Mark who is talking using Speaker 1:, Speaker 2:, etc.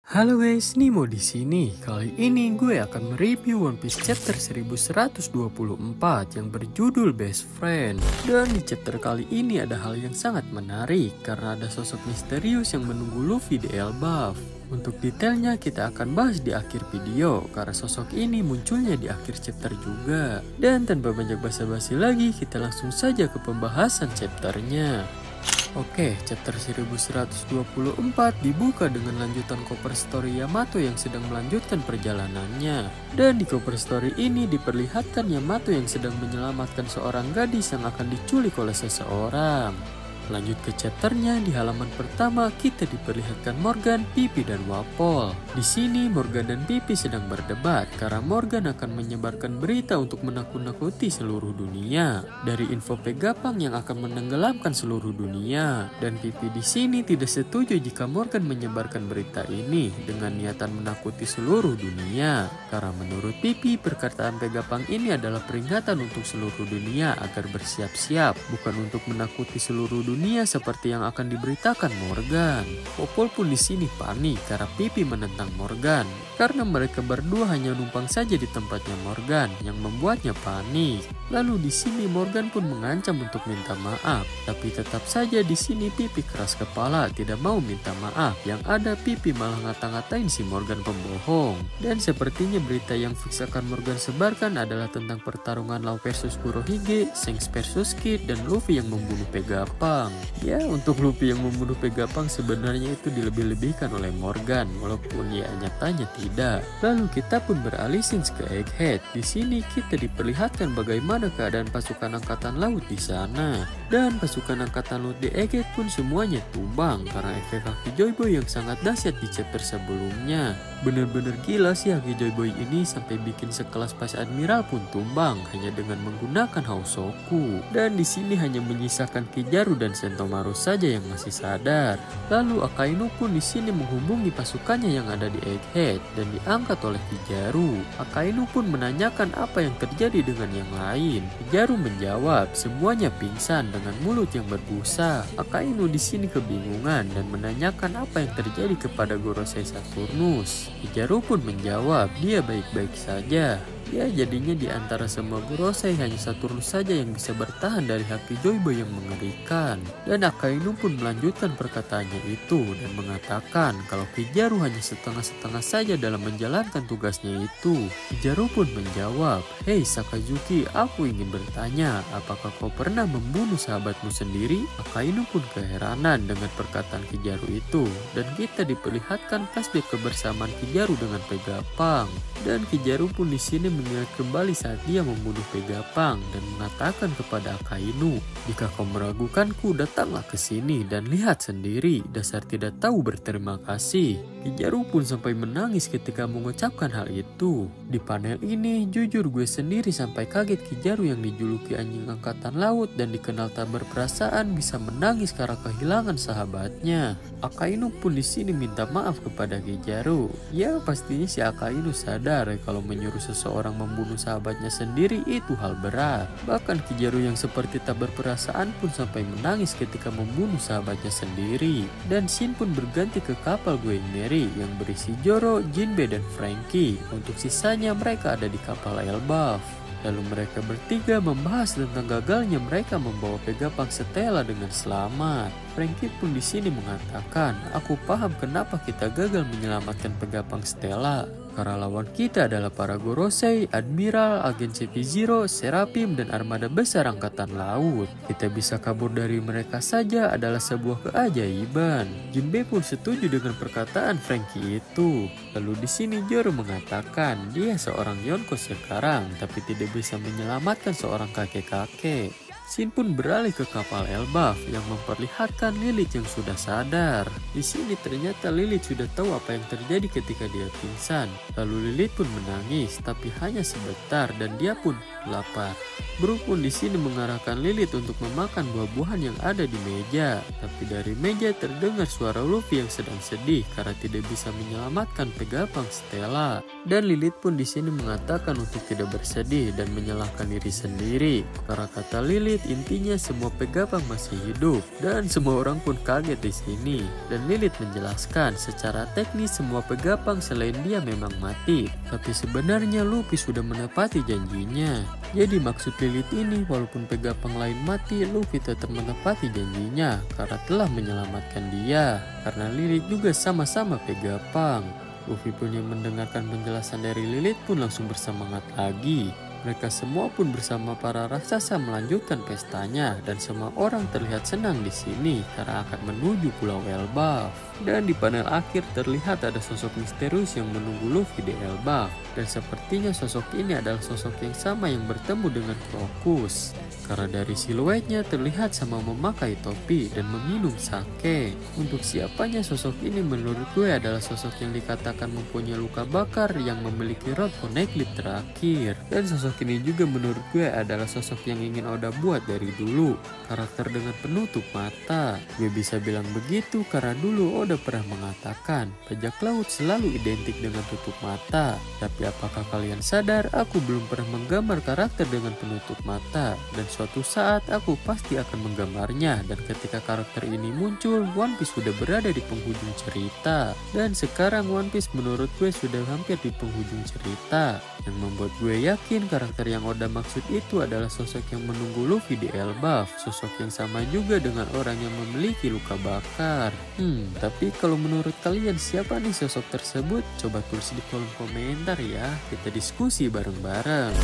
Speaker 1: Halo guys, Nimo di sini. Kali ini gue akan mereview One Piece chapter 1124 yang berjudul Best Friend. Dan di chapter kali ini ada hal yang sangat menarik karena ada sosok misterius yang menunggu Luffy di Elbaf. Untuk detailnya kita akan bahas di akhir video karena sosok ini munculnya di akhir chapter juga. Dan tanpa banyak basa-basi lagi, kita langsung saja ke pembahasan chapternya. Oke, chapter 1124 dibuka dengan lanjutan cover story Yamato yang sedang melanjutkan perjalanannya. Dan di cover story ini diperlihatkan Yamato yang sedang menyelamatkan seorang gadis yang akan diculik oleh seseorang. Lanjut ke chapternya, di halaman pertama kita diperlihatkan Morgan, Pipi, dan Wapol. Di sini Morgan dan Pipi sedang berdebat karena Morgan akan menyebarkan berita untuk menakut-nakuti seluruh dunia dari info Vegapunk yang akan menenggelamkan seluruh dunia. Dan Pipi di sini tidak setuju jika Morgan menyebarkan berita ini dengan niatan menakuti seluruh dunia karena menurut Pipi perkataan Vegapunk ini adalah peringatan untuk seluruh dunia agar bersiap-siap, bukan untuk menakuti seluruh dunia seperti yang akan diberitakan Morgan. Popol pun di sini panik karena Pipi menentang Morgan karena mereka berdua hanya numpang saja di tempatnya Morgan yang membuatnya panik. Lalu di sini Morgan pun mengancam untuk minta maaf, tapi tetap saja di sini Pipi keras kepala tidak mau minta maaf. Yang ada Pipi malah ngata-ngatain si Morgan pembohong. Dan sepertinya berita yang fix akan Morgan sebarkan adalah tentang pertarungan Law versus Kurohige, Shanks versus Kid, dan Luffy yang membunuh Vegapunk. Ya, untuk Luffy yang membunuh Vegapunk sebenarnya itu dilebih-lebihkan oleh Morgan, walaupun ya nyatanya tidak. Lalu kita pun beralih scenes ke Egghead. Di sini kita diperlihatkan bagaimana keadaan pasukan angkatan laut di sana. Dan pasukan angkatan laut di Egghead pun semuanya tumbang karena efek Haki Joy Boy yang sangat dahsyat di chapter sebelumnya. Bener-bener gila sih Haki Joy Boy ini sampai bikin sekelas Vice Admiral pun tumbang hanya dengan menggunakan Hausoku. Dan di sini hanya menyisakan Kizaru dan Sentomaru saja yang masih sadar. Lalu Akainu pun di sini menghubungi pasukannya yang ada di Egghead dan diangkat oleh Kizaru. Akainu pun menanyakan apa yang terjadi dengan yang lain. Kizaru menjawab, semuanya pingsan dengan mulut yang berbusa. Akainu di sini kebingungan dan menanyakan apa yang terjadi kepada Gorosei Saturnus. Kizaru pun menjawab, dia baik-baik saja. Ya, jadinya di antara semua Gorosei hanya Saturnus saja yang bisa bertahan dari Haki Joy Boy yang mengerikan. Dan Akainu pun melanjutkan perkataannya itu dan mengatakan kalau Kizaru hanya setengah-setengah saja dalam menjalankan tugasnya itu. Kizaru pun menjawab, "Hei Sakazuki, aku ingin bertanya, apakah kau pernah membunuh sahabatmu sendiri?" Akainu pun keheranan dengan perkataan Kizaru itu dan kita diperlihatkan flashback kebersamaan Kizaru dengan Vegapunk. Dan Kizaru pun di sini mengingat kembali saat dia membunuh Vegapunk dan mengatakan kepada Akainu, "Jika kau meragukanku, datanglah ke sini dan lihat sendiri, dasar tidak tahu berterima kasih." Kizaru pun sampai menangis ketika mengucapkan hal itu. Di panel ini, jujur gue sendiri sampai kaget Kizaru yang dijuluki anjing angkatan laut dan dikenal tak berperasaan bisa menangis karena kehilangan sahabatnya. Akainu pun di sini minta maaf kepada Kizaru. Ya, pastinya si Akainu sadar kalau menyuruh seseorang membunuh sahabatnya sendiri itu hal berat. Bahkan Kizaru yang seperti tak berperasaan pun sampai menangis ketika membunuh sahabatnya sendiri. Dan scene pun berganti ke kapal Going Merry yang berisi Zoro, Jinbe, dan Franky. Untuk sisanya mereka ada di kapal Elbaf. Lalu mereka bertiga membahas tentang gagalnya mereka membawa Vegapunk Stella dengan selamat. Franky pun di sini mengatakan, "Aku paham kenapa kita gagal menyelamatkan Vegapunk Stella. Karena lawan kita adalah para Gorosei, Admiral, Agen CP0, Seraphim, dan armada besar angkatan laut. Kita bisa kabur dari mereka saja adalah sebuah keajaiban." Jinbe pun setuju dengan perkataan Franky itu. Lalu di sini Zoro mengatakan dia seorang Yonko sekarang, tapi tidak bisa menyelamatkan seorang kakek-kakek. Scene pun beralih ke kapal Elbaf yang memperlihatkan Lilith yang sudah sadar. Di sini ternyata Lilith sudah tahu apa yang terjadi ketika dia pingsan. Lalu Lilith pun menangis, tapi hanya sebentar dan dia pun lapar. Brook pun di sini mengarahkan Lilith untuk memakan buah-buahan yang ada di meja. Tapi dari meja terdengar suara Luffy yang sedang sedih karena tidak bisa menyelamatkan Vegapunk Stella. Dan Lilith pun di sini mengatakan untuk tidak bersedih dan menyalahkan diri sendiri. Karena kata Lilith, Lilith intinya semua Vegapunk masih hidup dan semua orang pun kaget di sini. Dan Lilith menjelaskan secara teknis semua Vegapunk selain dia memang mati, tapi sebenarnya Luffy sudah menepati janjinya. Jadi maksud Lilith ini walaupun Vegapunk lain mati, Luffy tetap menepati janjinya karena telah menyelamatkan dia. Karena Lilith juga sama-sama Vegapunk. Luffy pun yang mendengarkan penjelasan dari Lilith pun langsung bersemangat lagi. Mereka semua pun bersama para raksasa melanjutkan pestanya dan semua orang terlihat senang di sini karena akan menuju Pulau Elbaf. Dan di panel akhir terlihat ada sosok misterius yang menunggu Luffy di Elbaf. Dan sepertinya sosok ini adalah sosok yang sama yang bertemu dengan Crocus. Karena dari siluetnya terlihat sama memakai topi dan meminum sake. Untuk siapanya sosok ini menurut gue adalah sosok yang dikatakan mempunyai luka bakar yang memiliki rod poneglyph terakhir. Dan sosok ini juga menurut gue adalah sosok yang ingin Oda buat dari dulu. Karakter dengan penutup mata. Gue bisa bilang begitu karena dulu Oda pernah mengatakan bajak laut selalu identik dengan tutup mata. Tapi apakah kalian sadar aku belum pernah menggambar karakter dengan penutup mata. Dan suatu saat aku pasti akan menggambarnya. Dan ketika karakter ini muncul, One Piece sudah berada di penghujung cerita. Dan sekarang One Piece menurut gue sudah hampir di penghujung cerita. Yang membuat gue yakin karakter yang Oda maksud itu adalah sosok yang menunggu Luffy di Elbaf. Sosok yang sama juga dengan orang yang memiliki luka bakar. Tapi kalau menurut kalian siapa nih sosok tersebut? Coba tulis di kolom komentar ya. Kita diskusi bareng-bareng.